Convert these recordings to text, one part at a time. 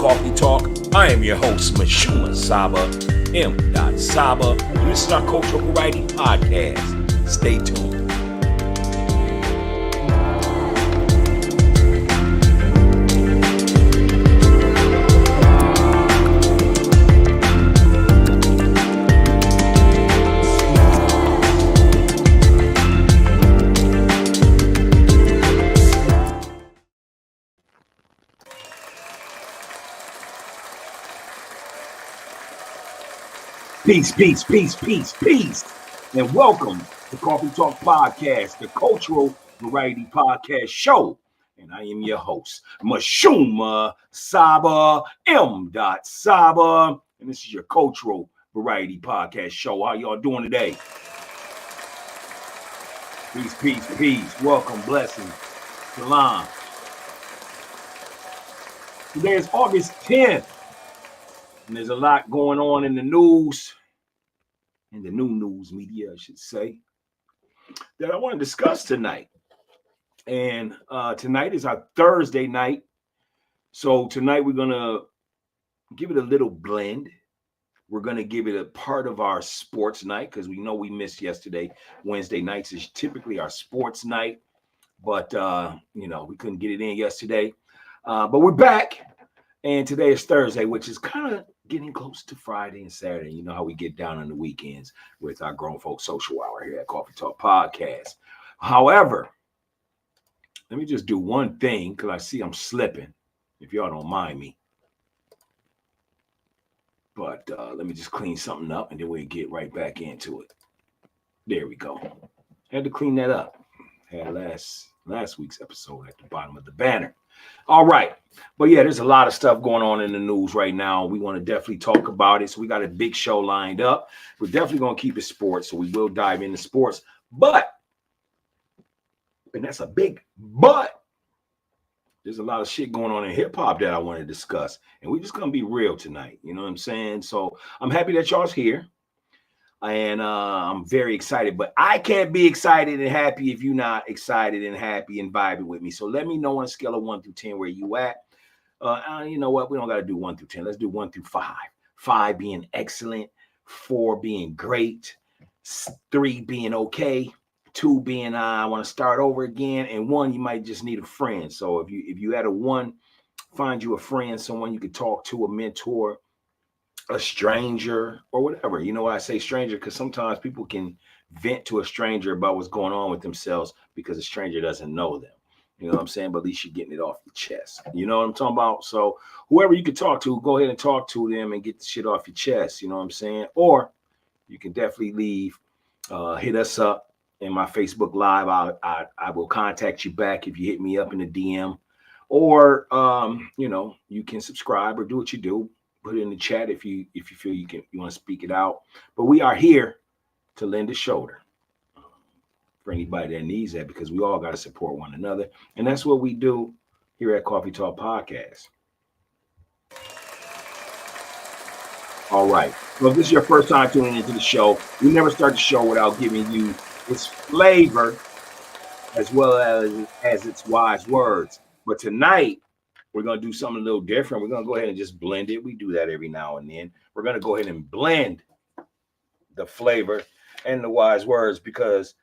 Coffee Talk. I am your host, Mashuma Saba, M. Saba. And this is our Cultural Variety Podcast. Stay tuned. Peace. And welcome to Coffee Talk Podcast, the Cultural Variety Podcast Show. And I am your host, Mashuma Saba, M. Saba. And this is your Cultural Variety Podcast Show. How y'all doing today? Peace. Welcome, blessings, salam. Today is August 10th. And there's a lot going on in the news, in the new news media, I should say, that I want to discuss tonight. And tonight is our Thursday night. So tonight we're going to give it a little blend. We're going to give it a part of our sports night because we know we missed yesterday. Wednesday nights is typically our sports night. But, we couldn't get it in yesterday. But we're back. And today is Thursday, which is kind of getting close to Friday and Saturday. You know how we get down on the weekends with our Grown Folk Social Hour here at Coffee Talk Podcast. However, let me just do one thing because I see I'm slipping, if y'all don't mind me. But let me just clean something up and then we'll get right back into it. There we go. Had to clean that up. Had last week's episode at the bottom of the banner. All right. But yeah, there's a lot of stuff going on in the news right now. We want to definitely talk about it. So we got a big show lined up. We're definitely going to keep it sports. So we will dive into sports. But, and that's a big but, there's a lot of shit going on in hip hop that I want to discuss. And we're just going to be real tonight. You know what I'm saying? So I'm happy that y'all's here. And I'm very excited, but I can't be excited and happy if you're not excited and happy and vibing with me. So let me know on a scale of 1 through 10 where you at. You know what? We don't got to do 1 through 10. Let's do 1 through 5. 5 being excellent, 4 being great, 3 being okay, 2 being I want to start over again, and 1 you might just need a friend. So if you had a 1, find you a friend, someone you could talk to, a mentor, a stranger, or whatever. You know why I say stranger? Because sometimes people can vent to a stranger about what's going on with themselves because a stranger doesn't know them. You know what I'm saying? But at least you're getting it off your chest. You know what I'm talking about? So whoever you can talk to, go ahead and talk to them and get the shit off your chest. You know what I'm saying? Or you can definitely leave, hit us up in my Facebook Live. I will contact you back if you hit me up in the DM. Or, you can subscribe or do what you do. Put it in the chat if you feel you want to speak it out. But we are here to lend a shoulder for anybody that needs that because we all got to support one another. And that's what we do here at Coffee Talk Podcast. All right. Well, if this is your first time tuning into the show, we never start the show without giving you its flavor as well as its wise words. But tonight, we're going to do something a little different. We're going to go ahead and just blend it. We do that every now and then. We're going to go ahead and blend the flavor and the wise words because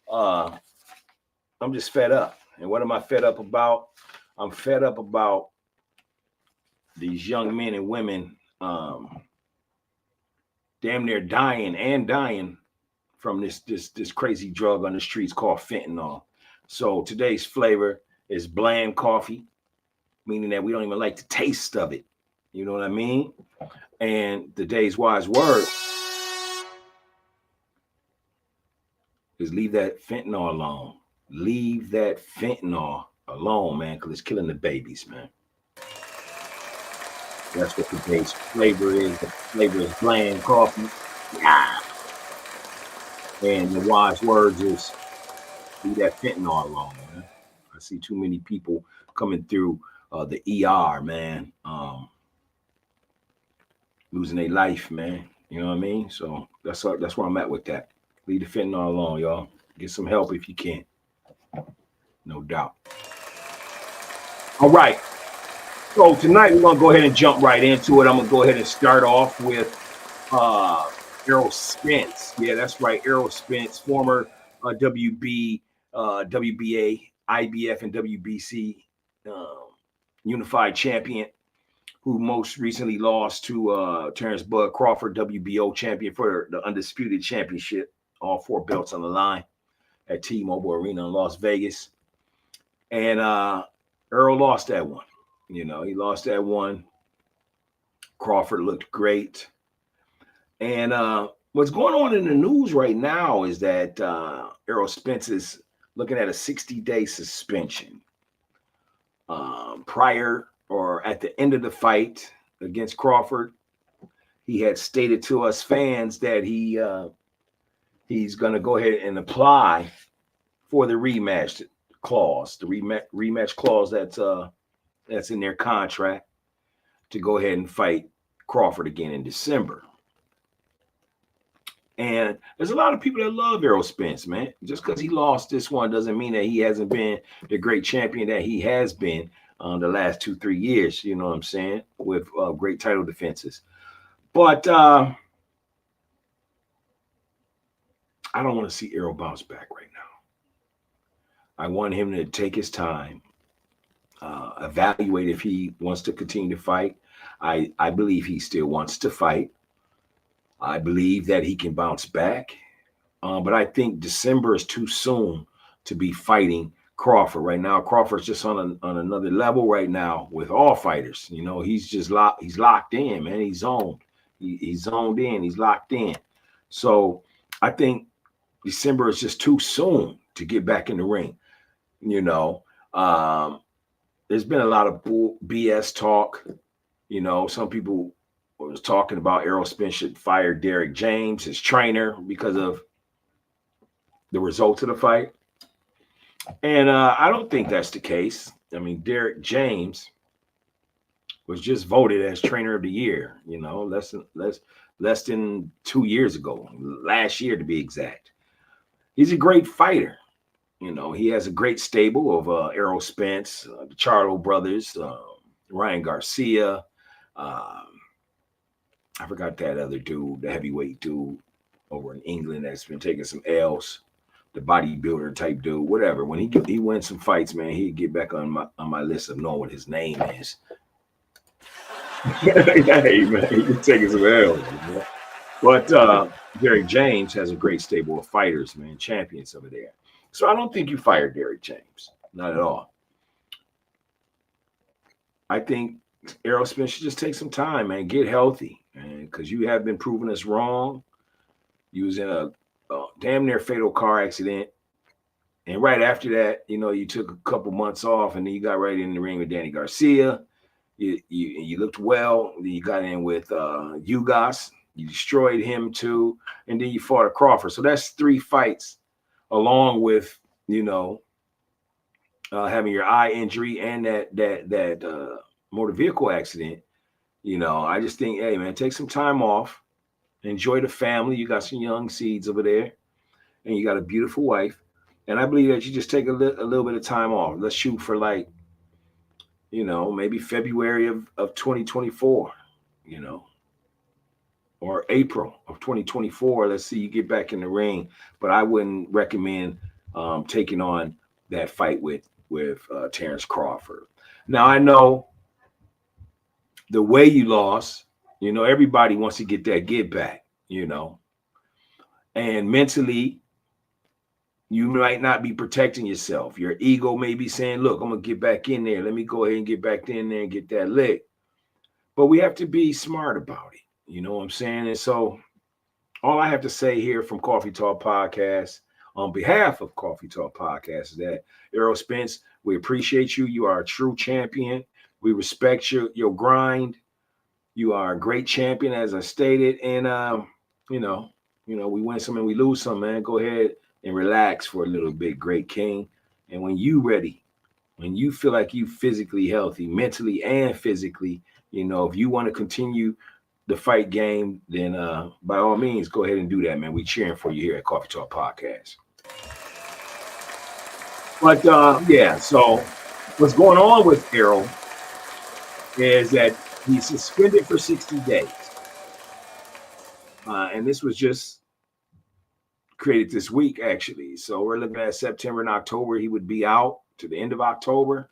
I'm just fed up. And what am I fed up about? I'm fed up about these young men and women damn near dying from this crazy drug on the streets called fentanyl. So today's flavor is bland coffee, meaning that we don't even like the taste of it. You know what I mean? And today's wise word is leave that fentanyl alone. Leave that fentanyl alone, man, because it's killing the babies, man. That's what today's flavor is. The flavor is bland coffee. Yeah. And the wise words is leave that fentanyl alone, man. I see too many people coming through the ER, man, losing their life, man. You know what I mean? So that's where I'm at with that. Leave the fentanyl alone, y'all. Get some help if you can. No doubt. All right. So tonight we're gonna go ahead and jump right into it. I'm gonna go ahead and start off with uh Errol Spence. Yeah, that's right. Errol Spence, former WB, WBA, IBF, and WBC unified champion, who most recently lost to Terrence Bud Crawford, WBO champion for the undisputed championship, all four belts on the line at T-Mobile Arena in Las Vegas. And Earl lost that one. You know, he lost that one. Crawford looked great. And what's going on in the news right now is that Errol Spence is looking at a 60-day suspension. Prior or at the end of the fight against Crawford, he had stated to us fans that he's going to go ahead and apply for the rematch clause, the rematch clause that's in their contract to go ahead and fight Crawford again in December. And there's a lot of people that love Errol Spence, man. Just because he lost this one doesn't mean that he hasn't been the great champion that he has been the last 2-3 years, you know what I'm saying, with great title defenses. But I don't want to see Errol bounce back right now. I want him to take his time, evaluate if he wants to continue to fight. I believe he still wants to fight. I believe that he can bounce back. But I think December is too soon to be fighting Crawford right now. Crawford's just on another level right now with all fighters. You know, he's just he's locked in, man. He's zoned. He's zoned in. He's locked in. So I think December is just too soon to get back in the ring. You know, there's been a lot of BS talk. You know, some people was talking about Errol Spence should fire Derek James, his trainer, because of the results of the fight. And I don't think that's the case. I mean, Derek James was just voted as trainer of the year, you know, less than 2 years ago, last year to be exact. He's a great fighter. You know, he has a great stable of Errol Spence, the Charlo brothers, Ryan Garcia. I forgot that other dude, the heavyweight dude over in England that's been taking some L's, the bodybuilder type dude, whatever. When he wins some fights, man, he'd get back on my list of knowing what his name is. Hey, man, he's taking some L's, man. But Derek James has a great stable of fighters, man, champions over there. So I don't think you fired Derek James, not at all. I think Errol Spence should just take some time, man, get healthy, man, because you have been proving us wrong. You was in a damn near fatal car accident. And right after that, you know, you took a couple months off and then you got right in the ring with Danny Garcia. You looked well. Then you got in with Ugas. You destroyed him too. And then you fought a Crawford. So that's 3 fights along with, you know, having your eye injury and that motor vehicle accident. You know, I just think, hey, man, take some time off. Enjoy the family. You got some young seeds over there. And you got a beautiful wife. And I believe that you just take a little bit of time off. Let's shoot for like, you know, maybe February of 2024, you know, or April of 2024. Let's see you get back in the ring. But I wouldn't recommend taking on that fight with Terrence Crawford. Now, I know the way you lost, you know, everybody wants to get that get back, you know, and mentally, you might not be protecting yourself. Your ego may be saying, look, I'm going to get back in there. Let me go ahead and get back in there and get that lick. But we have to be smart about it. You know what I'm saying? And so all I have to say here from Coffee Talk Podcast, on behalf of Coffee Talk Podcast, is that Errol Spence, we appreciate you. You are a true champion. We respect your grind. You are a great champion, as I stated. And, you know, we win some and we lose some, man. Go ahead and relax for a little bit, great king. And when you ready, when you feel like you physically healthy, mentally and physically, you know, if you want to continue the fight game, then by all means, go ahead and do that, man. We cheering for you here at Coffee Talk Podcast. But yeah, so what's going on with Errol is that he's suspended for 60 days. And this was just created this week, actually. So we're looking at September and October. He would be out to the end of October.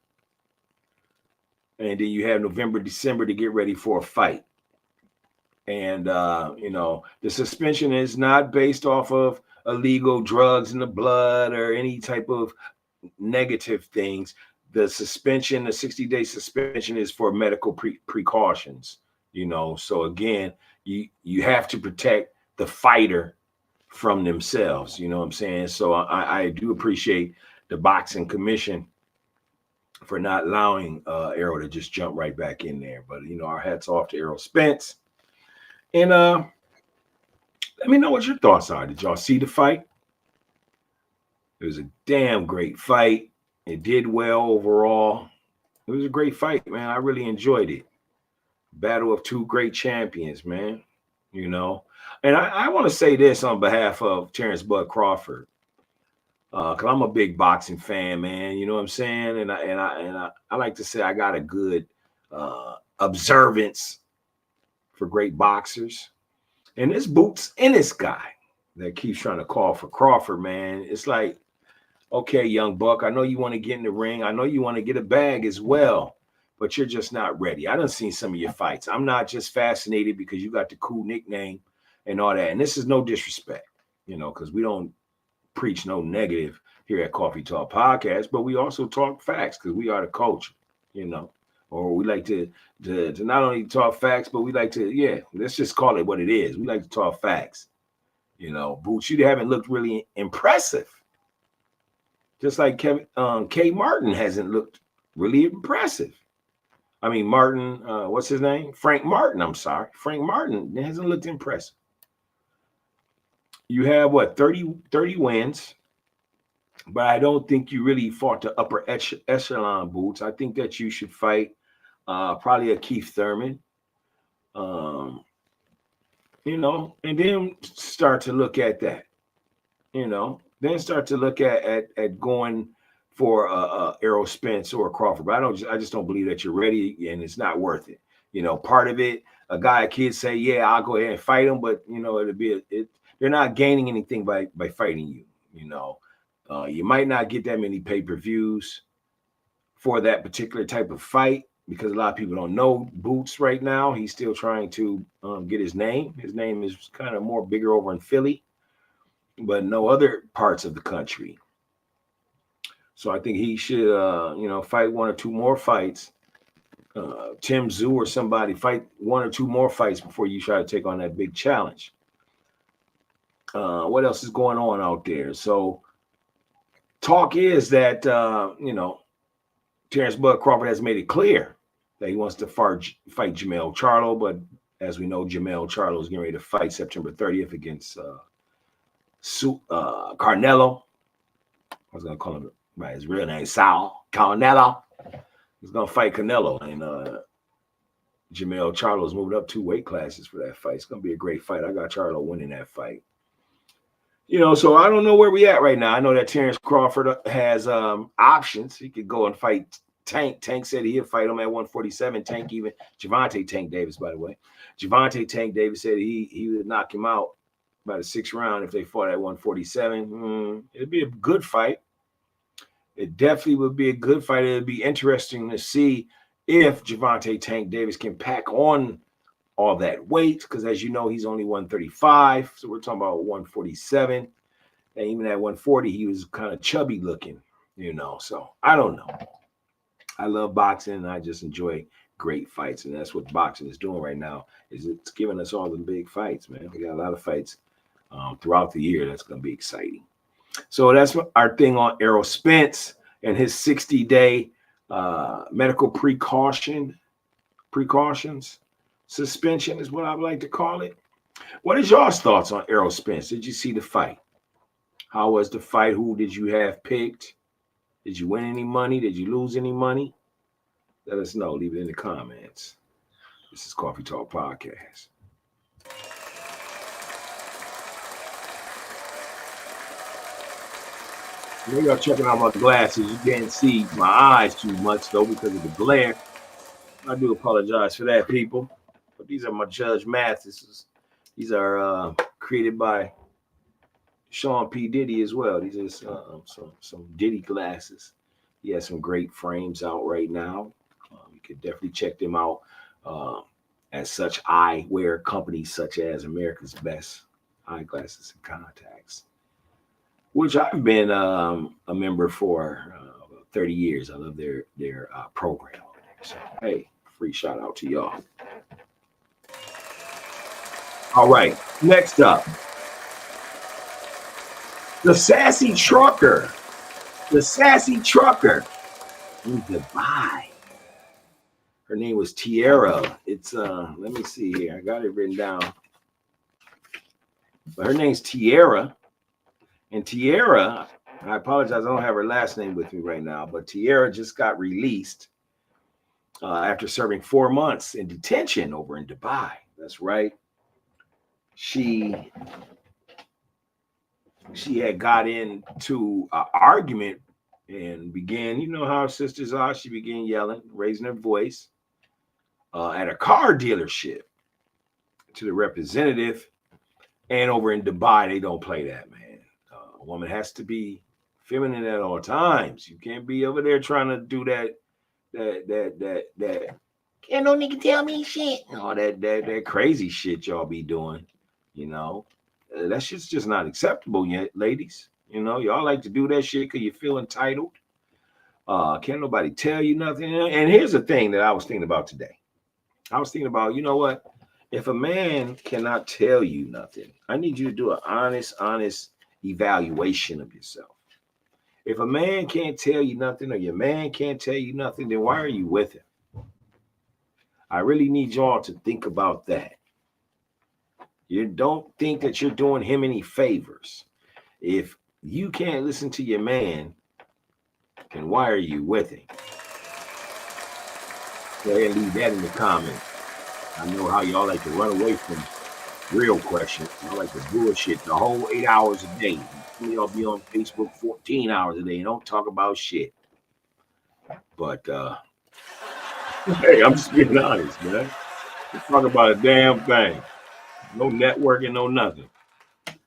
And then you have November, December to get ready for a fight. And, the suspension is not based off of illegal drugs in the blood or any type of negative things. The suspension, the 60-day suspension is for medical precautions, So again, you have to protect the fighter from themselves, you know what I'm saying? So I do appreciate the boxing commission for not allowing Errol to just jump right back in there. But our hats off to Errol Spence. And let me know what your thoughts are. Did y'all see the fight? It was a damn great fight. It did well overall. It was a great fight, man. I really enjoyed it. Battle of two great champions, man. And I want to say this on behalf of Terrence Bud Crawford, because I'm a big boxing fan, man. You know what I'm saying? And I like to say I got a good observance for great boxers. And this Boots in this guy that keeps trying to call for Crawford, man. It's like, okay, young buck, I know you want to get in the ring. I know you want to get a bag as well, but you're just not ready. I done seen some of your fights. I'm not just fascinated because you got the cool nickname and all that. And this is no disrespect, because we don't preach no negative here at Coffee Talk Podcast, but we also talk facts because we are the culture, or we like to not only talk facts, but we like to, let's just call it what it is. We like to talk facts. Boots, you haven't looked really impressive. Just like K. Martin hasn't looked really impressive. I mean, Martin, what's his name? Frank Martin, I'm sorry. Frank Martin hasn't looked impressive. You have, 30 wins, but I don't think you really fought the upper echelon, Boots. I think that you should fight probably a Keith Thurman, and then start to look at that, then start to look at going for Errol Spence or Crawford. But I just don't believe that you're ready, and it's not worth it. Part of it, a kid say, yeah, I'll go ahead and fight him, but it'll be they're not gaining anything by fighting you. You might not get that many pay-per-views for that particular type of fight because a lot of people don't know Boots right now. He's still trying to get his name. His name is kind of more bigger over in Philly, but no other parts of the country. So I think he should, fight one or two more fights. Tim Tszyu or somebody fight one or two more fights before you try to take on that big challenge. What else is going on out there? So talk is that, Terrence Bud Crawford has made it clear that he wants to fight Jermell Charlo, but as we know, Jermell Charlo is getting ready to fight September 30th against Canelo. I was going to call him by his real name, Saul Canelo. He's going to fight Canelo, and Jermell Charlo's moved up 2 weight classes for that fight. It's going to be a great fight. I got Charlo winning that fight. So I don't know where we at right now. I know that Terrence Crawford has options. He could go and fight Tank. Tank said he'd fight him at 147. Tank even, Gervonta Tank Davis, by the way. Gervonta Tank Davis said he would knock him out by the 6th round if they fought at 147. It'd be a good fight. It definitely would be a good fight. It'd be interesting to see if Gervonta Tank Davis can pack on all that weight, because as you know, he's only 135. So we're talking about 147. And even at 140, he was kind of chubby looking, So I don't know. I love boxing, and I just enjoy great fights. And that's what boxing is doing right now, is it's giving us all the big fights, man. We got a lot of fights throughout the year. That's going to be exciting. So that's our thing on Errol Spence and his 60-day medical precautions. Suspension is what I would like to call it. What is y'all's thoughts on Errol Spence? Did you see the fight? How was the fight? Who did you have picked? Did you win any money? Did you lose any money? Let us know. Leave it in the comments. This is Coffee Talk Podcast. Maybe I'm checking out my glasses. You can't see my eyes too much, though, because of the glare. I do apologize for that, people. But these are my Judge Mathises. These are created by Sean P. Diddy as well. These are some Diddy glasses. He has some great frames out right now. You can definitely check them out. Uh, as such, eyewear companies such as America's Best Eyeglasses and Contacts, which I've been a member for 30 years. I love their program. So hey, free shout out to y'all. All right, next up, the sassy trucker. The sassy trucker in Dubai. Her name was Tierra. It's let me see here. I got it written down. But her name's Tierra. And Tierra, I apologize, I don't have her last name with me right now, but Tierra just got released after serving 4 months in detention over in Dubai. That's right. She had got into an argument and began, you know how sisters are, she began yelling, raising her voice at a car dealership to the representative. And over in Dubai, they don't play that, man. A woman has to be feminine at all times. You can't be over there trying to do that. Can't no nigga tell me shit. All that crazy shit y'all be doing, you know. That shit's just not acceptable yet, ladies. You know, y'all like to do that shit because you feel entitled. Can't nobody tell you nothing. And here's the thing that I was thinking about today. I was thinking about, you know what? If a man cannot tell you nothing, I need you to do an honest evaluation of yourself. If a man can't tell you nothing or your man can't tell you nothing, then why are you with him? I really need y'all to think about that. You don't think that you're doing him any favors. If you can't listen to your man, then why are you with him? Go ahead and leave that in the comments. I know how y'all like to run away from real questions. Y'all like to bullshit the whole 8 hours a day. Y'all be on Facebook 14 hours a day and don't talk about shit. But hey, I'm just being honest, man. Let's talk about a damn thing. No networking, no nothing.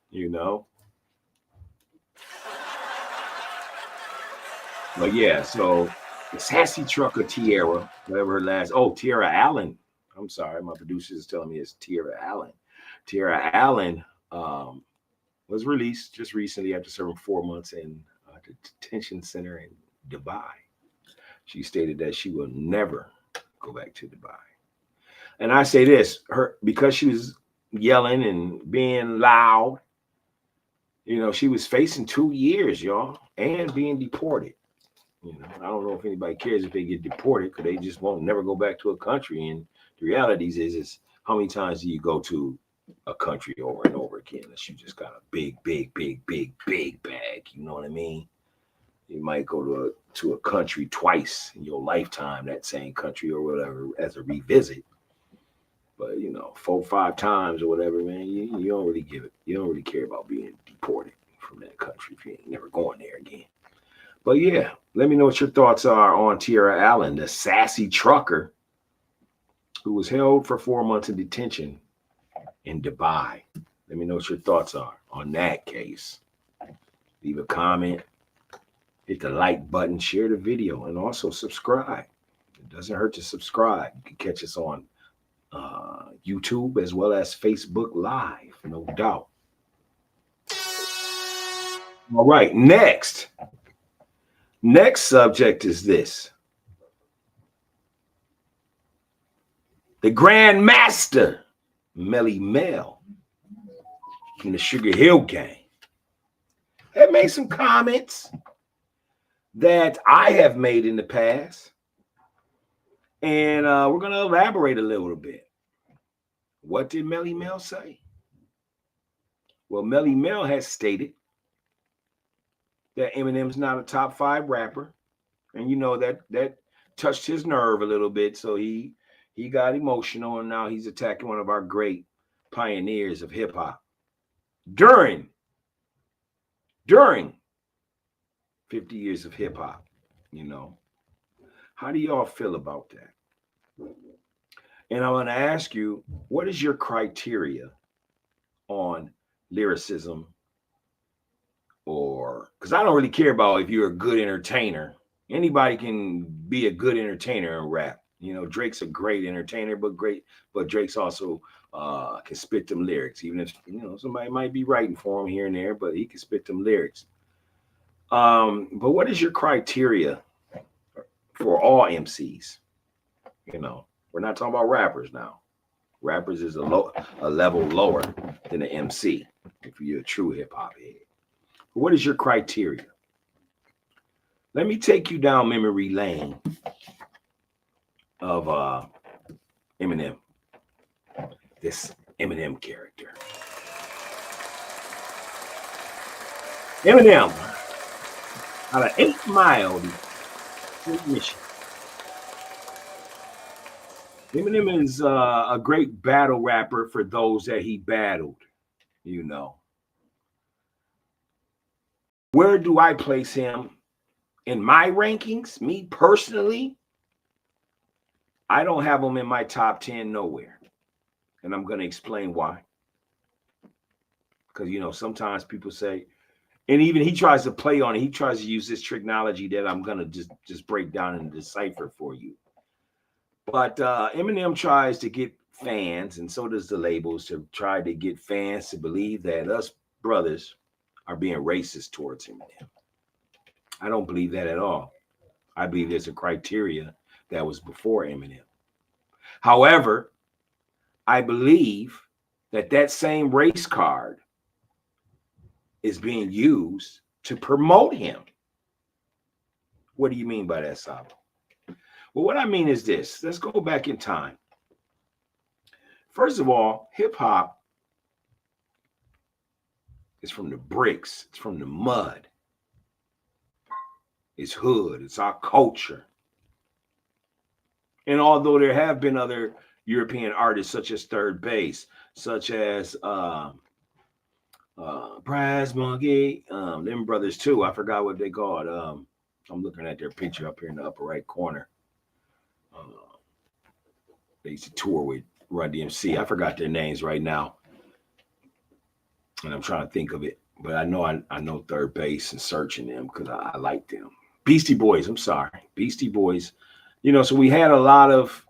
You know. But yeah, so the sassy trucker Tierra, whatever her last. Oh, Tierra Allen. I'm sorry, my producer is telling me it's Tierra Allen. Tierra Allen was released just recently after serving 4 months in the detention center in Dubai. She stated that she will never go back to Dubai. And I say this, her because she was yelling and being loud, you know, she was facing 2 years, y'all, and being deported. You know, I don't know if anybody cares if they get deported because they just won't never go back to a country. And the reality is how many times do you go to a country over and over again unless you just got a big bag? You know what I mean? You might go to a country twice in your lifetime, that same country or whatever, as a revisit. But you know, 4, 5 times or whatever, man, you don't really give it. You don't really care about being deported from that country if you ain't never going there again. But yeah, let me know what your thoughts are on Tierra Allen, the sassy trucker who was held for 4 months in detention in Dubai. Let me know what your thoughts are on that case. Leave a comment, hit the like button, share the video, and also subscribe. It doesn't hurt to subscribe. You can catch us on YouTube as well as Facebook Live, no doubt. All right, next subject is this. The Grand Master, Melly Mel, from the Sugar Hill Gang, have made some comments that I have made in the past. And we're going to elaborate a little bit. What did Melly Mel say? Well, Melly Mel has stated that Eminem's not a top 5 rapper. And you know that touched his nerve a little bit. So he got emotional, and now he's attacking one of our great pioneers of hip hop during 50 years of hip hop. You know, how do y'all feel about that? And I want to ask you, what is your criteria on lyricism? Or because I don't really care about if you're a good entertainer. Anybody can be a good entertainer and rap. You know, Drake's a great entertainer, but Drake's also can spit them lyrics, even if somebody might be writing for him here and there, but he can spit them lyrics. But what is your criteria for all MCs? You know, we're not talking about rappers now. Rappers is a level lower than an MC if you're a true hip hop head. What is your criteria? Let me take you down memory lane of Eminem, this Eminem character. Eminem, out of 8 Mile, Michigan. Eminem is a great battle rapper for those that he battled, you know. Where do I place him in my rankings? Me personally, I don't have him in my top 10 nowhere. And I'm going to explain why. Because, sometimes people say, and even he tries to play on it. He tries to use this technology that I'm going to just break down and decipher for you. But Eminem tries to get fans, and so does the labels, to try to get fans to believe that us brothers are being racist towards Eminem. I don't believe that at all. I believe there's a criteria that was before Eminem. However, I believe that same race card is being used to promote him. What do you mean by that, Sabo? Well, what I mean is this. Let's go back in time. First of all, hip hop is from the bricks. It's from the mud. It's hood. It's our culture. And although there have been other European artists, such as Third Base, such as Brass Monkey, them brothers too. I forgot what they called. I'm looking at their picture up here in the upper right corner. They used to tour with Run DMC. I forgot their names right now, and I'm trying to think of it. But I know Third Base and searching them because I like them. Beastie Boys. I'm sorry, Beastie Boys. So we had a lot of,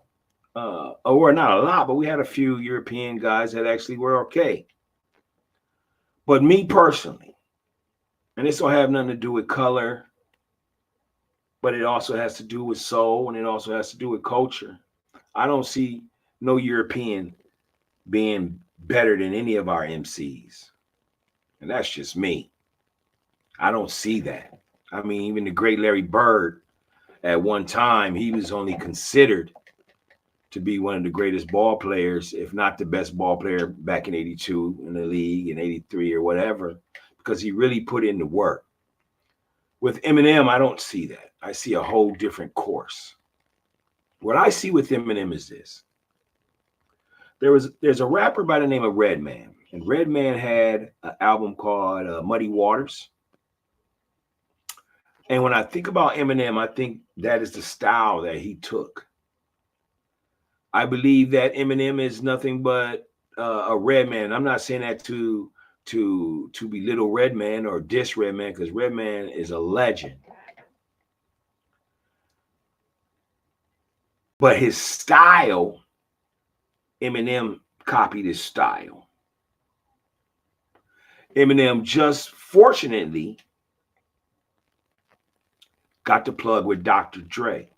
or not a lot, but we had a few European guys that actually were okay. But me personally, and this don't have nothing to do with color, but it also has to do with soul, and it also has to do with culture. I don't see no European being better than any of our MCs. And that's just me. I don't see that. I mean, even the great Larry Bird, at one time, he was only considered to be one of the greatest ball players, if not the best ball player back in 82 in the league, in 83 or whatever, because he really put in the work. With Eminem, I don't see that. I see a whole different course. What I see with Eminem is this. There's a rapper by the name of Redman, and Redman had an album called Muddy Waters. And when I think about Eminem, I think that is the style that he took. I believe that Eminem is nothing but a Redman. I'm not saying that to belittle Redman or diss Redman, because Redman is a legend. But his style, Eminem copied his style. Eminem just fortunately got the plug with Dr. Dre.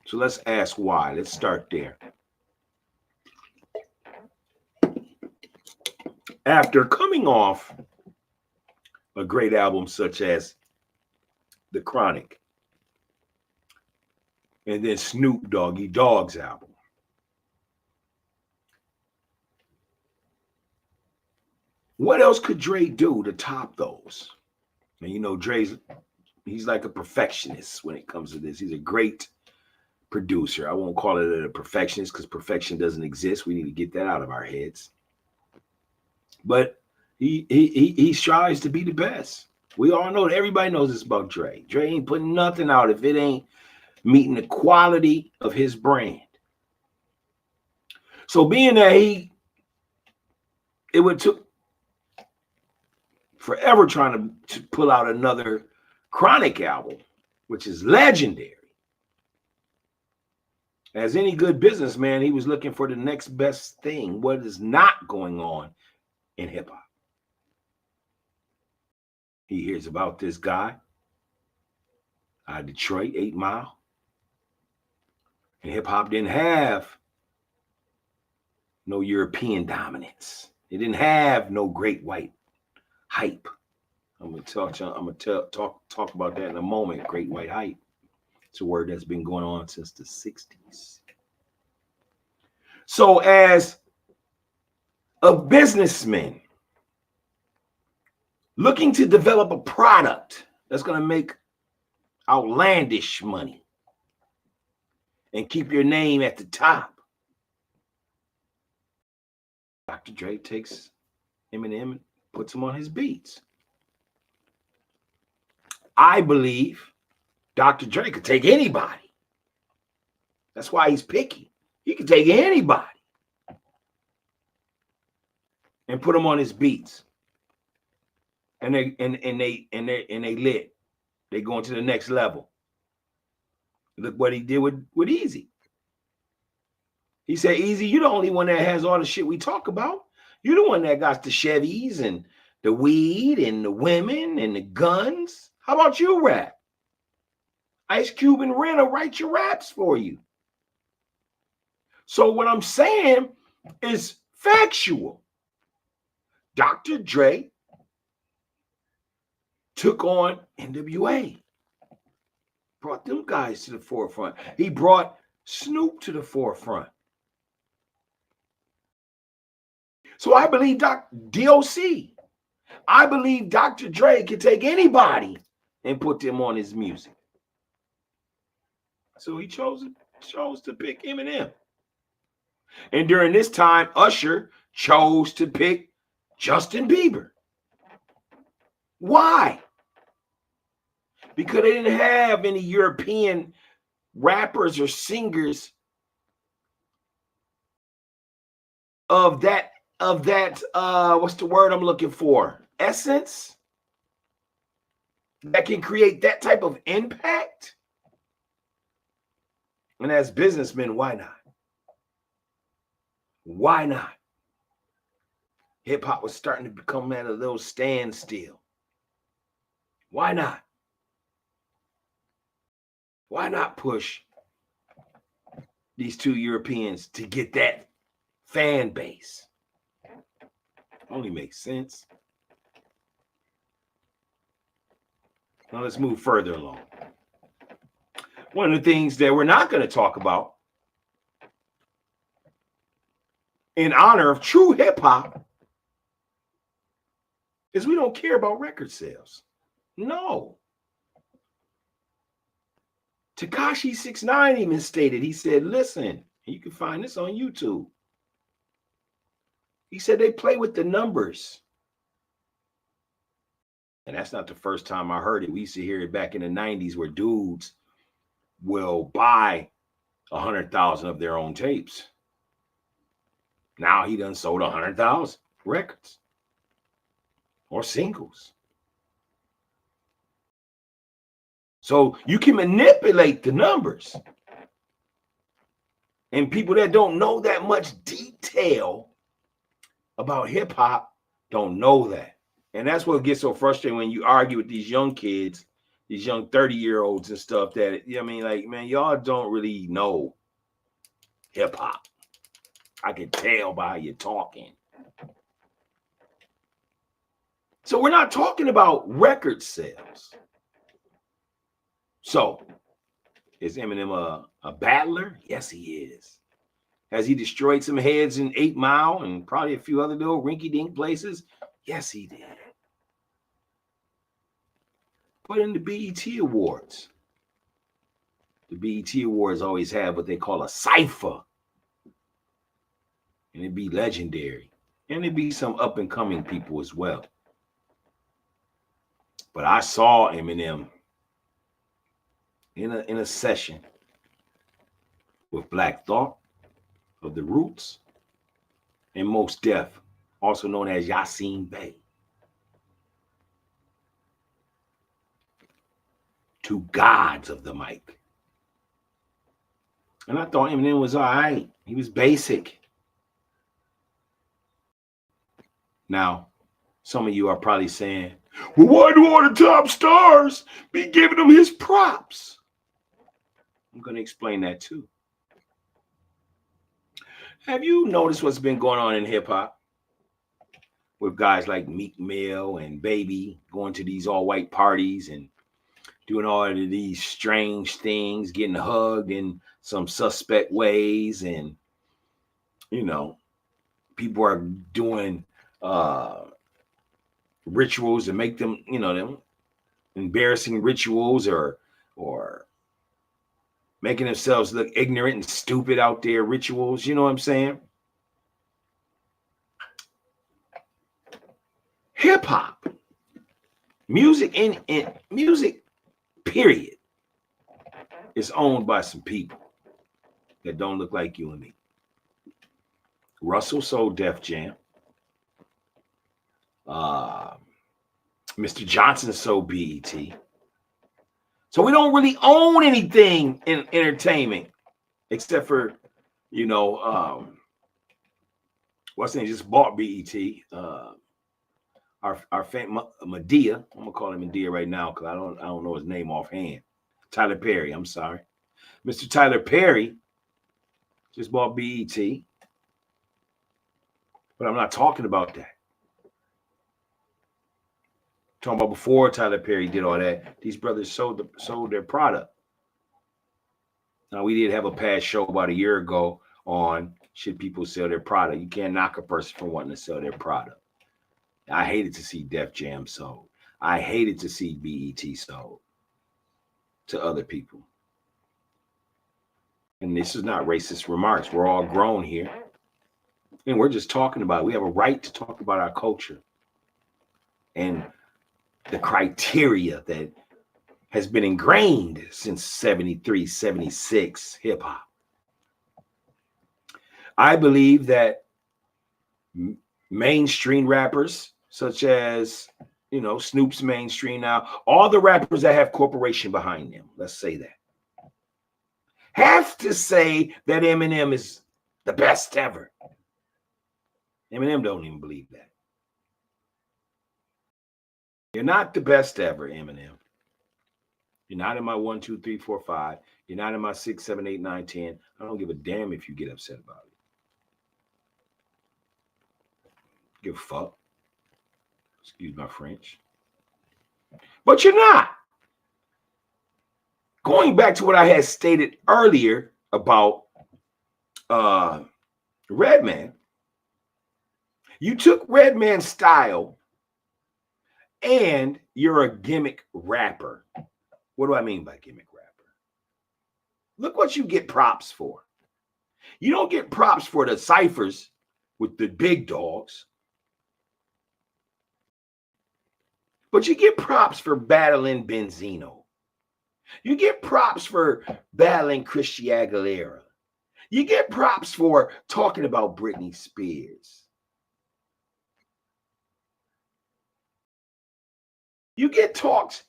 So let's ask why. Let's start there. After coming off a great album such as The Chronic, and then Snoop Doggy Dogg's album, what else could Dre do to top those? And he's like a perfectionist when it comes to this. He's a great producer. I won't call it a perfectionist because perfection doesn't exist. We need to get that out of our heads. But he strives to be the best. We all know that. Everybody knows this about Dre. Dre ain't putting nothing out if it ain't meeting the quality of his brand. So being that it would took forever trying to pull out another Chronic album, which is legendary. As any good businessman, he was looking for the next best thing. What is not going on in hip hop? He hears about this guy out of Detroit, 8 Mile. And hip hop didn't have no European dominance. It didn't have no great white hype. I'm gonna talk about that in a moment. Great white hype. It's a word that's been going on since the 60s. So as a businessman looking to develop a product that's going to make outlandish money and keep your name at the top, Dr. Dre takes Eminem and puts him on his beats. I believe Dr. Dre could take anybody. That's why he's picky. He could take anybody and put them on his beats. And they lit. They going to the next level. Look what he did with Easy. He said, Easy, you're the only one that has all the shit we talk about. You're the one that got the Chevys and the weed and the women and the guns. How about you rap? Ice Cube and Ren will write your raps for you. So what I'm saying is factual. Dr. Dre took on NWA, brought them guys to the forefront. He brought Snoop to the forefront. So I believe DOC, I believe Dr. Dre can take anybody and put them on his music. So he chose to pick Eminem. And during this time, Usher chose to pick Justin Bieber. Why? Because they didn't have any European rappers or singers of that what's the word I'm looking for? Essence that can create that type of impact. And as businessmen, why not? Why not? Hip hop was starting to become at a little standstill. Why not? Why not push these two Europeans to get that fan base? Only makes sense. Now let's move further along. One of the things that we're not going to talk about in honor of true hip hop is we don't care about record sales. No. Tekashi 6ix9ine even stated, he said, listen, you can find this on YouTube. He said they play with the numbers. And that's not the first time I heard it. We used to hear it back in the 90s where dudes will buy 100,000 of their own tapes. Now he done sold 100,000 records or singles. So you can manipulate the numbers. And people that don't know that much detail about hip hop don't know that. And that's what gets so frustrating when you argue with these young kids, these young 30-year-olds and stuff that, I mean, like, man, y'all don't really know hip hop. I can tell by how you're talking. So we're not talking about record sales. So is Eminem a battler? Yes, he is. Has he destroyed some heads in 8 Mile and probably a few other little rinky-dink places? Yes, he did. But in the BET Awards, the BET Awards always have what they call a cipher. And it'd be legendary. And it'd be some up-and-coming people as well. But I saw Eminem in a session with Black Thought of the Roots and Most Def, also known as Yasin Bey. Two gods of the mic. And I thought Eminem was all right. He was basic. Now, some of you are probably saying, well, why do all the top stars be giving him his props? I'm going to explain that too. Have you noticed what's been going on in hip hop? With guys like Meek Mill and Baby going to these all white parties and doing all of these strange things, getting hugged in some suspect ways. And, you know, people are doing rituals to make them, you know, them embarrassing rituals or making themselves look ignorant and stupid out there rituals. You know what I'm saying? Hip hop, music and music, period, is owned by some people that don't look like you and me. Russell sold Def Jam. Mr. Johnson sold BET. So we don't really own anything in entertainment except for, you know, what's the name? Just bought BET. Our fan Medea. I'm gonna call him Medea right now because I don't know his name offhand. Tyler Perry. I'm sorry, Mr. Tyler Perry just bought BET, but I'm not talking about that. I'm talking about before Tyler Perry did all that. These brothers sold their product. Now we did have a past show about a year ago on should people sell their product. You can't knock a person for wanting to sell their product. I hated to see Def Jam sold. I hated to see BET sold to other people. And this is not racist remarks. We're all grown here. And we're just talking about it. We have a right to talk about our culture and the criteria that has been ingrained since 73, 76 hip hop. I believe that mainstream rappers such as, you know, Snoop's mainstream now, all the rappers that have corporation behind them, let's say that, have to say that Eminem is the best ever. Eminem don't even believe that. You're not the best ever, Eminem. You're not in my 1, 2, 3, 4, 5. You're not in my 6, 7, 8, 9, 10. I don't give a damn if you get upset about it. Give a fuck. Excuse my French. But you're not. Going back to what I had stated earlier about Redman, you took Redman's style and you're a gimmick rapper. What do I mean by gimmick rapper? Look what you get props for. You don't get props for the ciphers with the big dogs. But you get props for battling Benzino. You get props for battling Christina Aguilera. You get props for talking about Britney Spears. You get props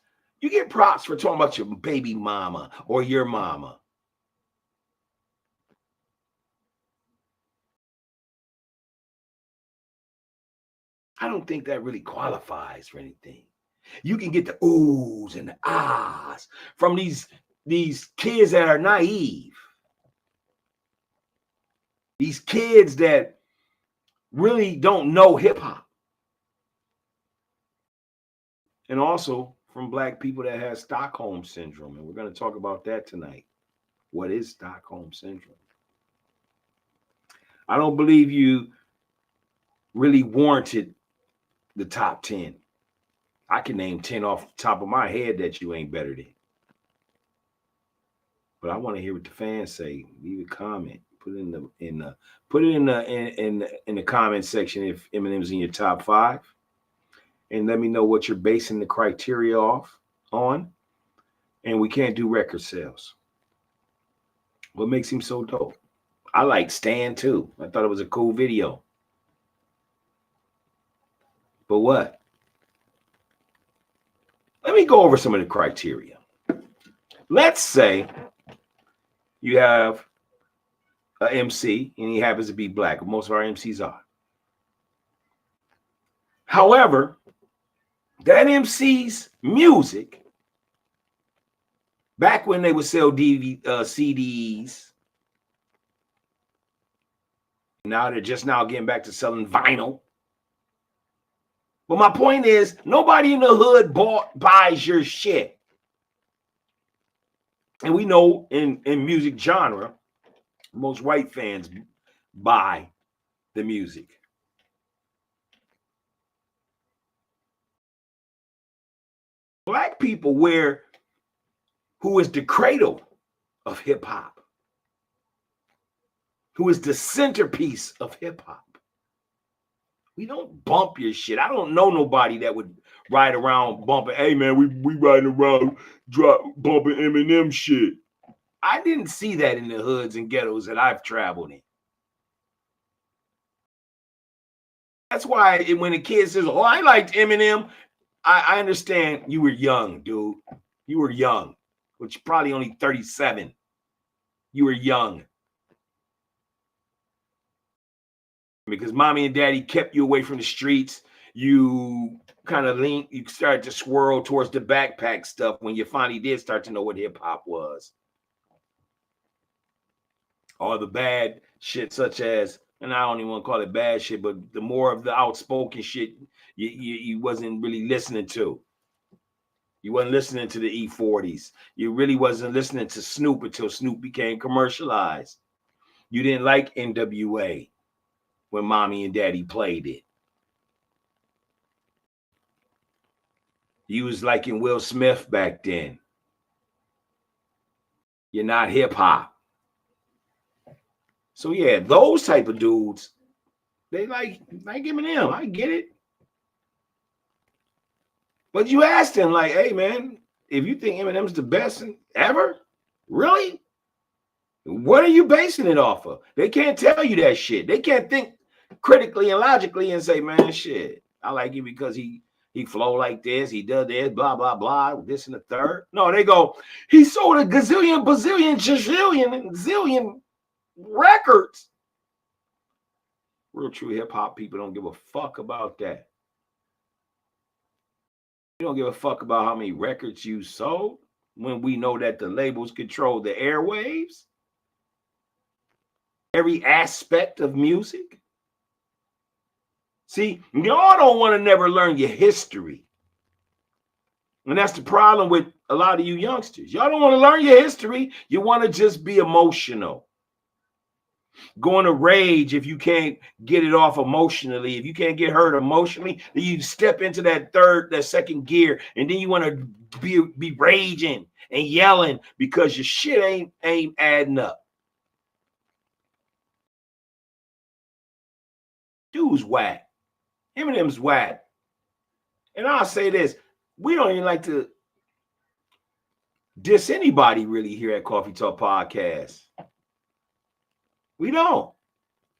for talking about your baby mama or your mama. I don't think that really qualifies for anything. You can get the oohs and the ahs from these kids that are naive. These kids that really don't know hip hop. And also from Black people that have Stockholm Syndrome. And we're going to talk about that tonight. What is Stockholm Syndrome? I don't believe you really warranted the top 10. I can name 10 off the top of my head that you ain't better than. But I want to hear what the fans say. Leave a comment. Put it in the comment section if Eminem's in your top 5. And let me know what you're basing the criteria on. and we can't do record sales. What makes him so dope? I like Stan too. I thought it was a cool video. But what? Let me go over some of the criteria. Let's say you have an MC and he happens to be black. Most of our MCs are. However, that MC's music, back when they would sell CDs, now they're just now getting back to selling vinyl. But my point is, nobody in the hood buys your shit. And we know in music genre, most white fans buy the music. Black people who is the cradle of hip hop, who is the centerpiece of hip hop. We don't bump your shit. I don't know nobody that would ride around bumping, hey man, we riding around bumping Eminem shit. I didn't see that in the hoods and ghettos that I've traveled in. That's why when a kid says, oh, I liked Eminem, I understand you were young, dude. You were young, which probably only 37. You were young. Because mommy and daddy kept you away from the streets. You kind of you started to swirl towards the backpack stuff when you finally did start to know what hip hop was. Or the bad shit, such as, and I don't even want to call it bad shit, but the more of the outspoken shit you wasn't really listening to. You wasn't listening to the E40s. You really wasn't listening to Snoop until Snoop became commercialized. You didn't like NWA when mommy and daddy played it. You was liking Will Smith back then. You're not hip hop. So yeah, those type of dudes, they like Eminem. I get it. But you asked him, like, hey man, if you think Eminem's the best ever, really? What are you basing it off of? They can't tell you that shit. They can't think critically and logically and say, man, shit, I like you because he flow like this, he does this, blah, blah, blah, this and the third. No, they go, he sold a gazillion, bazillion, jazillion, and zillion records. Real true hip-hop people don't give a fuck about that. You don't give a fuck about how many records you sold when we know that the labels control the airwaves, every aspect of music. See, y'all don't want to never learn your history. And that's the problem with a lot of you youngsters. Y'all don't want to learn your history. You want to just be emotional. Going to rage if you can't get it off emotionally. If you can't get hurt emotionally, then you step into that second gear, and then you want to be raging and yelling because your shit ain't adding up. Dude's whack. Eminem's whack. And I'll say this, we don't even like to diss anybody really here at Coffee Talk Podcast. We don't.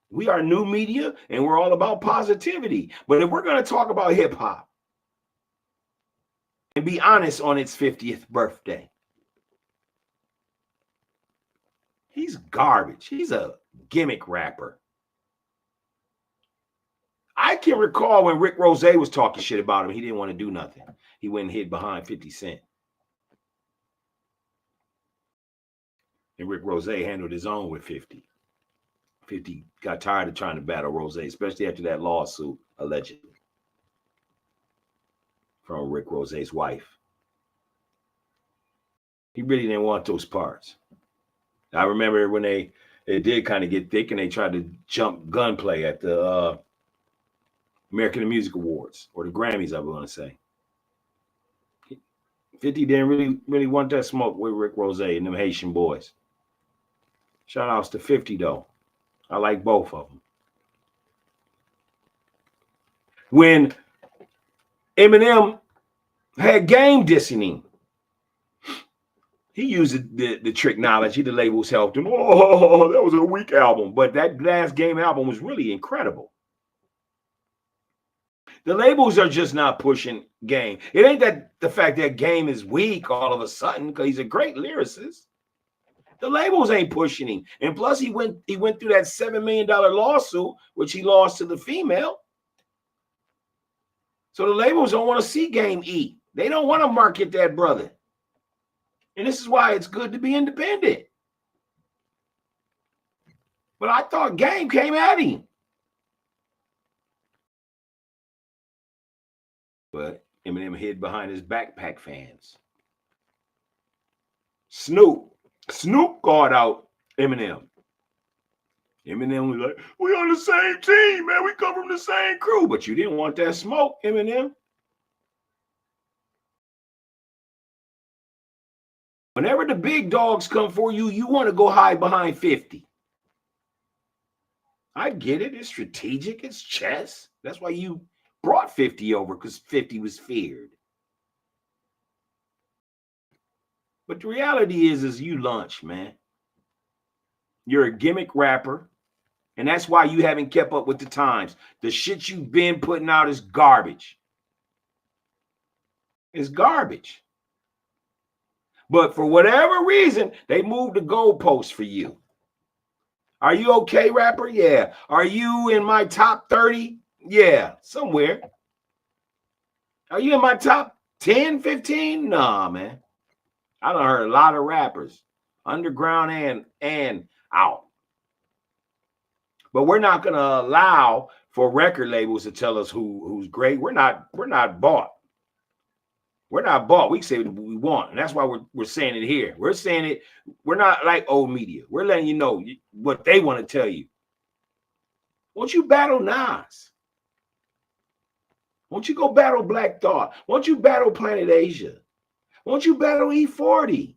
We are new media and we're all about positivity. But if we're going to talk about hip hop and be honest on its 50th birthday, he's garbage. He's a gimmick rapper. I can recall when Rick Ross was talking shit about him. He didn't want to do nothing. He went and hid behind 50 Cent. And Rick Ross handled his own with 50. 50 got tired of trying to battle Ross, especially after that lawsuit, allegedly, from Rick Ross's wife. He really didn't want those parts. I remember when it did kind of get thick and they tried to jump gunplay at the American Music Awards, or the Grammys, I want to say. 50 didn't really want that smoke with Rick Ross and them Haitian boys. Shout outs to 50 though. I like both of them. When Eminem had game dissing him, He used the tricknology. The labels helped him. Oh, that was a weak album. But that last Game album was really incredible. The labels are just not pushing Game. It ain't that the fact that Game is weak all of a sudden, because he's a great lyricist. The labels ain't pushing him. And plus, he went through that $7 million lawsuit, which he lost to the female. So the labels don't want to see Game eat. They don't want to market that brother. And this is why it's good to be independent. But I thought Game came at him. But Eminem hid behind his backpack fans. Snoop called out Eminem. Eminem was like, we on the same team, man. We come from the same crew. But you didn't want that smoke, Eminem. Whenever the big dogs come for you, you want to go hide behind 50. I get it. It's strategic. It's chess. That's why you brought 50 over, because 50 was feared. But the reality is you lunch, man. You're a gimmick rapper, and that's why you haven't kept up with the times. The shit you've been putting out is garbage. It's garbage. But for whatever reason, they moved the goalposts for you. Are you okay, rapper? Yeah. Are you in my top 30? Yeah, somewhere. Are you in my top 10, 15? Nah, man. I done heard a lot of rappers, underground and out. But we're not going to allow for record labels to tell us who's great. We're not bought. We're not bought. We say what we want. And that's why we're saying it here. We're saying it. We're not like old media. We're letting you know what they want to tell you. Won't you battle Nas? Won't you go battle Black Thought? Won't you battle Planet Asia? Won't you battle E40?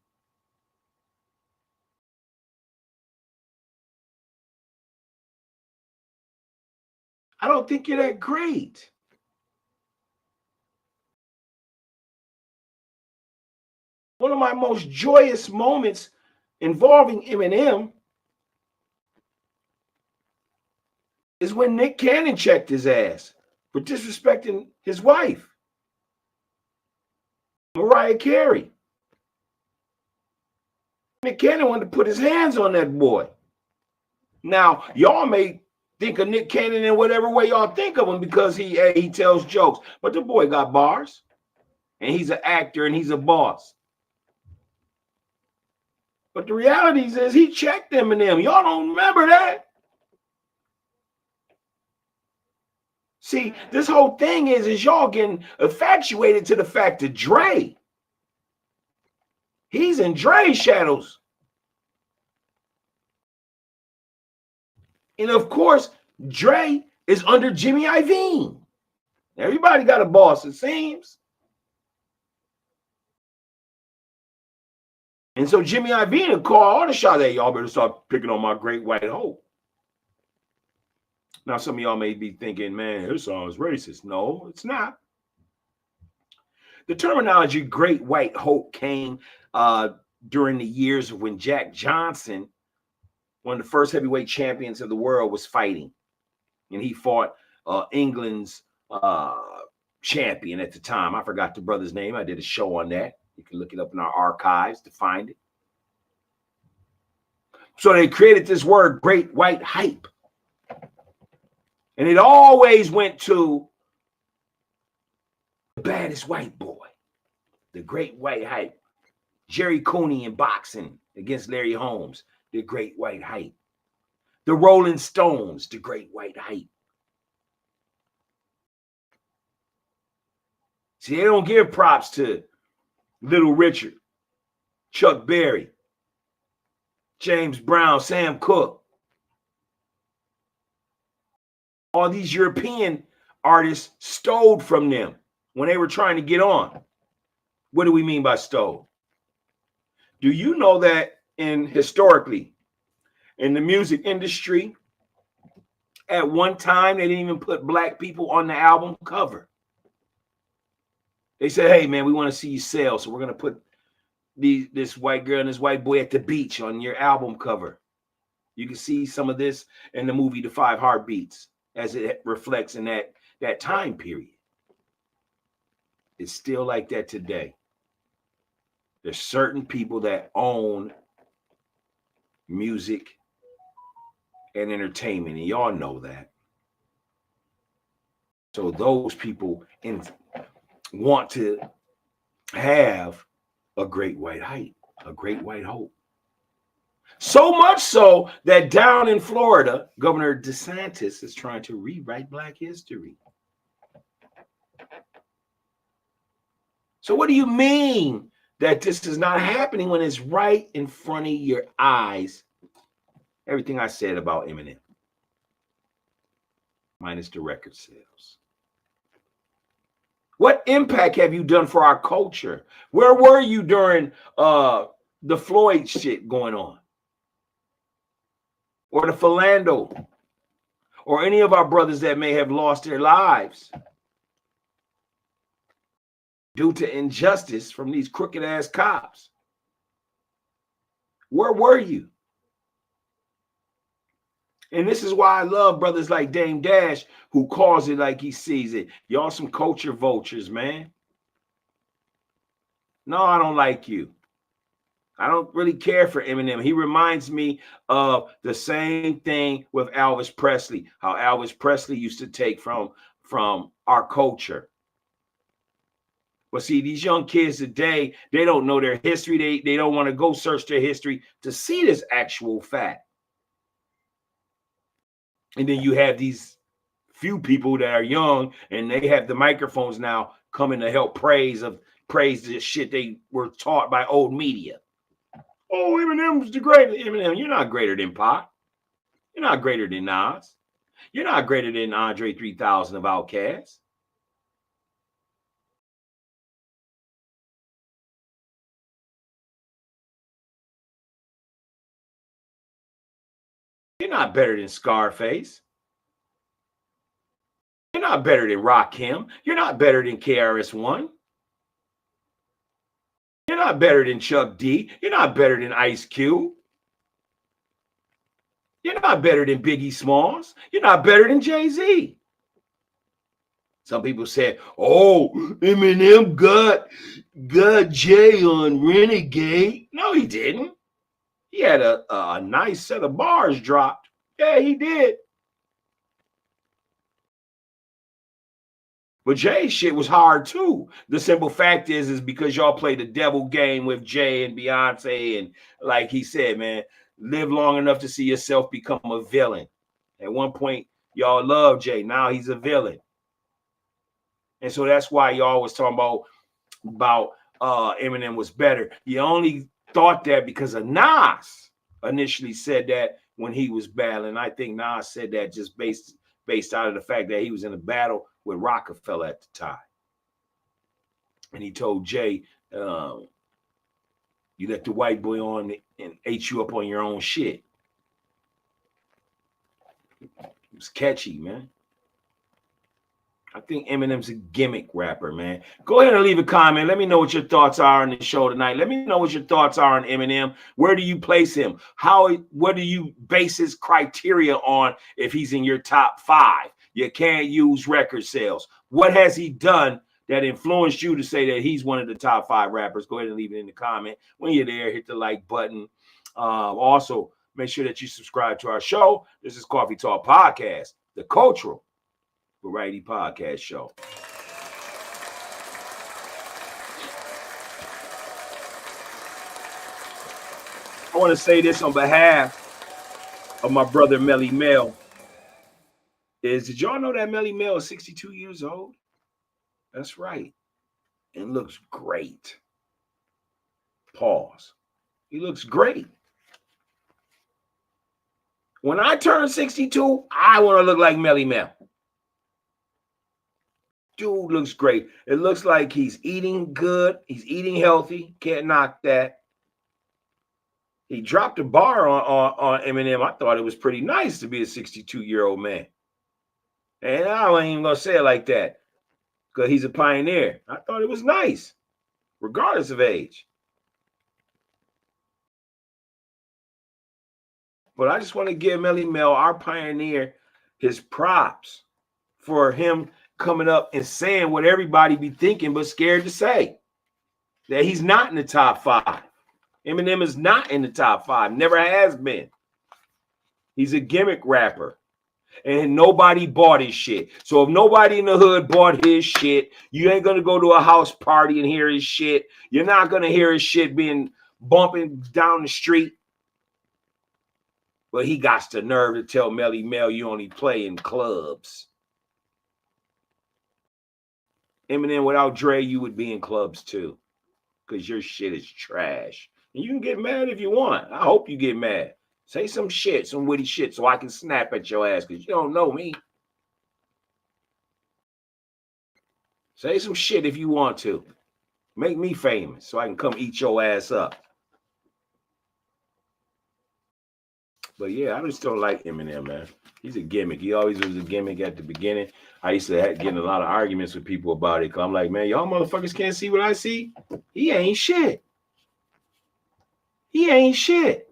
I don't think you're that great. One of my most joyous moments involving Eminem is when Nick Cannon checked his ass for disrespecting his wife, Mariah Carey. Nick Cannon wanted to put his hands on that boy. Now, y'all may think of Nick Cannon in whatever way y'all think of him because he tells jokes, but the boy got bars, and he's an actor and he's a boss. But the reality is he checked Eminem. Y'all don't remember that. See, this whole thing is y'all getting infatuated to the fact that Dre, he's in Dre's shadows. And of course, Dre is under Jimmy Iovine. Everybody got a boss, it seems. And so Jimmy Iovine will call all the shots. Hey, y'all better start picking on my great white hope. Now, some of y'all may be thinking, man, his song is racist. No, it's not. The terminology great white hope came during the years when Jack Johnson, one of the first heavyweight champions of the world, was fighting. And he fought England's champion at the time. I forgot the brother's name. I did a show on that. You can look it up in our archives to find it. So they created this word, great white hype. And it always went to the baddest white boy, the great white hype. Jerry Cooney in boxing against Larry Holmes, the great white hype. The Rolling Stones, the great white hype. See, they don't give props to Little Richard, Chuck Berry, James Brown, Sam Cooke. All these European artists stole from them when they were trying to get on. What do we mean by stole? Do you know that historically, in the music industry, at one time, they didn't even put black people on the album cover. They said, hey, man, we want to see you sell, so we're going to put this white girl and this white boy at the beach on your album cover. You can see some of this in the movie The Five Heartbeats as it reflects in that time period. It's still like that today. There's certain people that own music and entertainment, and y'all know that. So those people want to have a great white height, a great white hope. So much so that down in Florida, Governor DeSantis is trying to rewrite Black history. So what do you mean that this is not happening when it's right in front of your eyes? Everything I said about Eminem, minus the record sales. What impact have you done for our culture? Where were you during the Floyd shit going on? Or the Philando? Or any of our brothers that may have lost their lives due to injustice from these crooked ass cops? Where were you? And this is why I love brothers like Dame Dash, who calls it like he sees it. Y'all some culture vultures, man. No, I don't like you. I don't really care for Eminem. He reminds me of the same thing with Elvis Presley, how Elvis Presley used to take from our culture. But see, these young kids today, they don't know their history. They don't want to go search their history to see this actual fact. And then you have these few people that are young and they have the microphones now coming to help praise the shit they were taught by old media. Oh, Eminem's the greatest. Eminem, you're not greater than Pac. You're not greater than Nas. You're not greater than Andre 3000 of Outkast. You're not better than Scarface. You're not better than Rakim. You're not better than KRS-One. You're not better than Chuck D. You're not better than Ice Cube. You're not better than Biggie Smalls. You're not better than Jay-Z. Some people said, oh, Eminem got Jay on Renegade. No, he didn't. He had a nice set of bars dropped. Yeah, he did. But Jay's shit was hard too. The simple fact is because y'all play the devil game with Jay and Beyonce, and like he said, man, live long enough to see yourself become a villain. At one point, y'all loved Jay. Now he's a villain. And so that's why y'all was talking about Eminem was better. You only thought that because of Nas initially said that when he was battling. I think Nas said that just based out of the fact that he was in a battle with Rockefeller at the time. And he told Jay, you let the white boy on and ate you up on your own shit. It was catchy, man. I think Eminem's a gimmick rapper, man. Go ahead and leave a comment. Let me know what your thoughts are on the show tonight. Let me know what your thoughts are on Eminem. Where do you place him? What do you base his criteria on if he's in your top 5? You can't use record sales. What has he done that influenced you to say that he's one of the top 5 rappers? Go ahead and leave it in the comment. When you're there, hit the like button. Also, make sure that you subscribe to our show. This is Coffee Talk Podcast, the cultural variety podcast show. I want to say this on behalf of my brother Melly Mel. Did y'all know that Melly Mel is 62 years old? That's right. And looks great. Pause. He looks great. When I turn 62, I want to look like Melly Mel. Dude looks great. It looks like he's eating good. He's eating healthy. Can't knock that. He dropped a bar on Eminem. I thought it was pretty nice to be a 62-year-old man. And I ain't even going to say it like that because he's a pioneer. I thought it was nice, regardless of age. But I just want to give Melly Mel, our pioneer, his props for him coming up and saying what everybody be thinking but scared to say. That he's not in the top 5. Eminem is not in the top 5. Never has been. He's a gimmick rapper. And nobody bought his shit. So if nobody in the hood bought his shit, you ain't going to go to a house party and hear his shit. You're not going to hear his shit being bumping down the street. But he got the nerve to tell Melly Mel you only play in clubs. Eminem, without Dre, you would be in clubs too. Because your shit is trash. And you can get mad if you want. I hope you get mad. Say some shit, some witty shit, so I can snap at your ass because you don't know me. Say some shit if you want to. Make me famous so I can come eat your ass up. But yeah, I just don't like Eminem, man. He's a gimmick. He always was a gimmick at the beginning. I used to get in a lot of arguments with people about it. Because I'm like, man, y'all motherfuckers can't see what I see. He ain't shit. He ain't shit.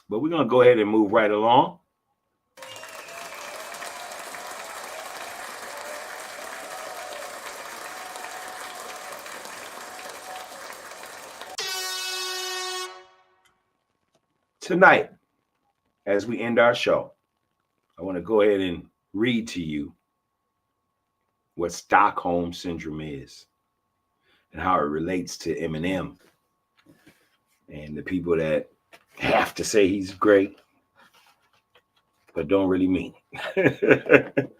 But we're going to go ahead and move right along. Tonight, as we end our show, I want to go ahead and read to you what Stockholm Syndrome is and how it relates to Eminem and the people that have to say he's great, but don't really mean it.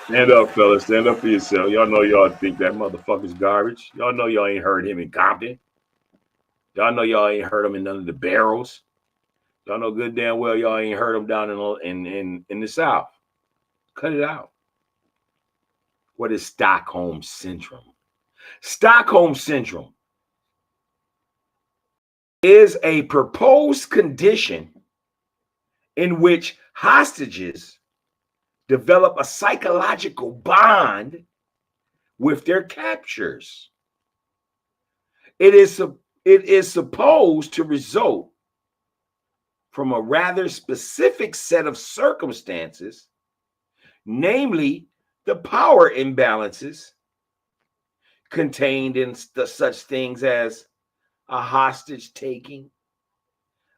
Stand up, fellas. Stand up for yourself. Y'all know y'all think that motherfucker's garbage. Y'all know y'all ain't heard him in Compton. Y'all know y'all ain't heard him in none of the barrels. Y'all know good damn well y'all ain't heard him down in the South. Cut it out. What is Stockholm Syndrome? Stockholm Syndrome is a proposed condition in which hostages develop a psychological bond with their captors. It is supposed to result from a rather specific set of circumstances, namely the power imbalances contained in such things as a hostage taking,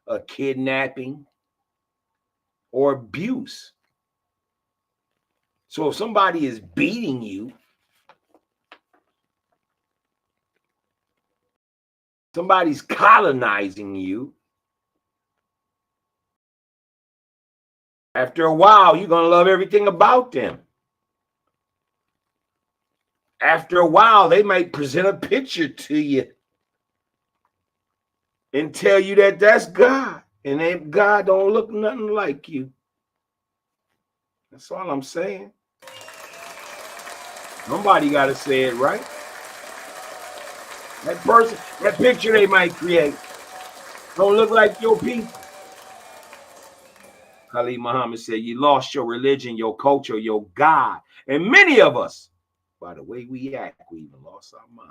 a kidnapping, or abuse. So if somebody is beating you, somebody's colonizing you, after a while, you're going to love everything about them. After a while, they might present a picture to you and tell you that that's God. And God don't look nothing like you. That's all I'm saying. Somebody got to say it right. That person, that picture they might create don't look like your people. Khalid Muhammad said, you lost your religion, your culture, your God. And many of us, by the way we act, we even lost our mind.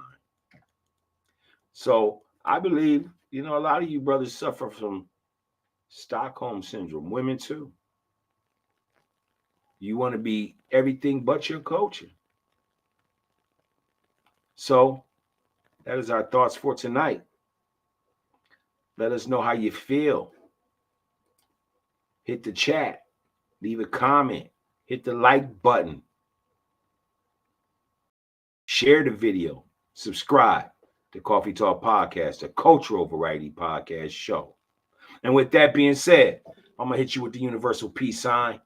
So I believe, a lot of you brothers suffer from Stockholm Syndrome. Women too. You want to be everything but your culture. So that is our thoughts for tonight. Let us know how you feel. Hit the chat. Leave a comment. Hit the like button. Share the video. Subscribe to Coffee Talk Podcast, a cultural variety podcast show. And with that being said, I'm going to hit you with the universal peace sign.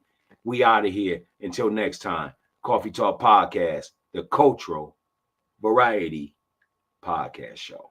We out of here. Until next time, Coffee Talk Podcast, the cultural variety podcast show.